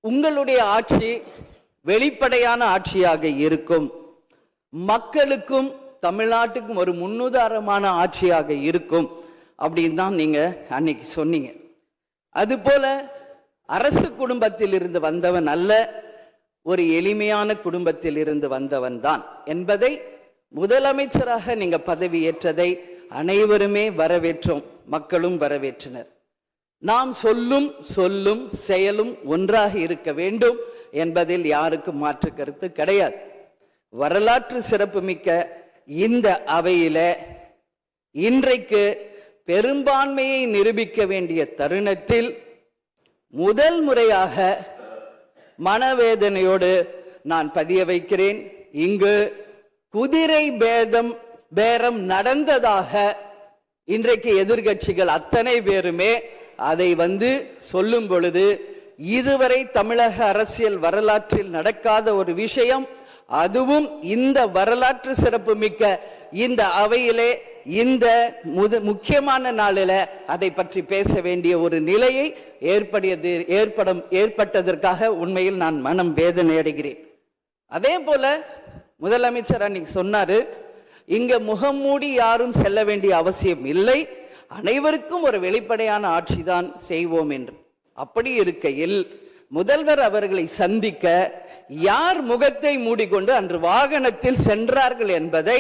உங்களுடைய ஆட்சி வெளிப்படையான ஆட்சியாக இருக்கும், மக்களுக்கும் தமிழ்நாட்டுக்கும் ஒரு முன்னுதாரணமான ஆட்சியாக இருக்கும் அப்படின்னு தான் நீங்க அன்னைக்கு சொன்னீங்க. அதுபோல அரசு குடும்பத்தில் இருந்து வந்தவன் அல்ல, ஒரு எளிமையான குடும்பத்தில் இருந்து வந்தவன் தான் என்பதை முதலமைச்சராக நீங்க பதவியேற்றதை அனைவருமே வரவேற்றோம், மக்களும் வரவேற்றனர். நாம் சொல்லும் செயலும் ஒன்றாக இருக்க வேண்டும் என்பதில் யாருக்கும் மாற்று கருத்து கிடையாது. வரலாற்று சிறப்புமிக்க இந்த அவையில இன்றைக்கு பெரும்பான்மையை நிரூபிக்க வேண்டிய தருணத்தில் முதல் முறையாக மனவேதனையோடு நான் பதிய வைக்கிறேன், இங்கு குதிரை பேரம் நடந்ததாக இன்றைக்கு எதிர்கட்சிகள் அத்தனை பேருமே அதை சொல்லும் பொழுது, இதுவரை தமிழக அரசியல் வரலாற்றில் நடக்காத ஒரு விஷயம், அதுவும் இந்த வரலாற்று சிறப்பு மிக்க இந்த அவையிலே இந்த முக்கியமான நாளில் அதை பற்றி பேச வேண்டிய ஒரு நிலையை ஏற்பட்டதற்காக உண்மையில் நான் மனம் வேதனை அடைகிறேன். அதே போல முதலமைச்சர் அன்னைக்கு சொன்னாரு, இங்க முகம் மூடி யாரும் செல்ல வேண்டிய அவசியம் இல்லை, அனைவருக்கும் ஒரு வெளிப்படையான ஆட்சி தான் செய்வோம் என்று. அப்படி இருக்கையில் முதல்வர் அவர்களை சந்திக்க யார் முகத்தை மூடிக்கொண்டு அன்று வாகனத்தில் சென்றார்கள் என்பதை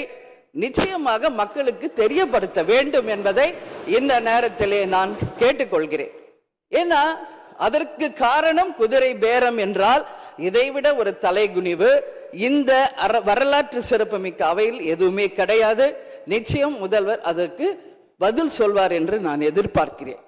நிச்சயமாக மக்களுக்கு தெரியப்படுத்த வேண்டும் என்பதை இந்த நேரத்திலே நான் கேட்டுக்கொள்கிறேன். ஏன்னா அதற்கு காரணம் குதிரை பேரம் என்றால் இதைவிட ஒரு தலைகுனிவு இந்த வரலாற்று சிறப்புமிக்க அவையில் எதுவுமே கிடையாது. நிச்சயம் முதல்வர் அதற்கு பதில் சொல்வார் என்று நான் எதிர்பார்க்கிறேன்.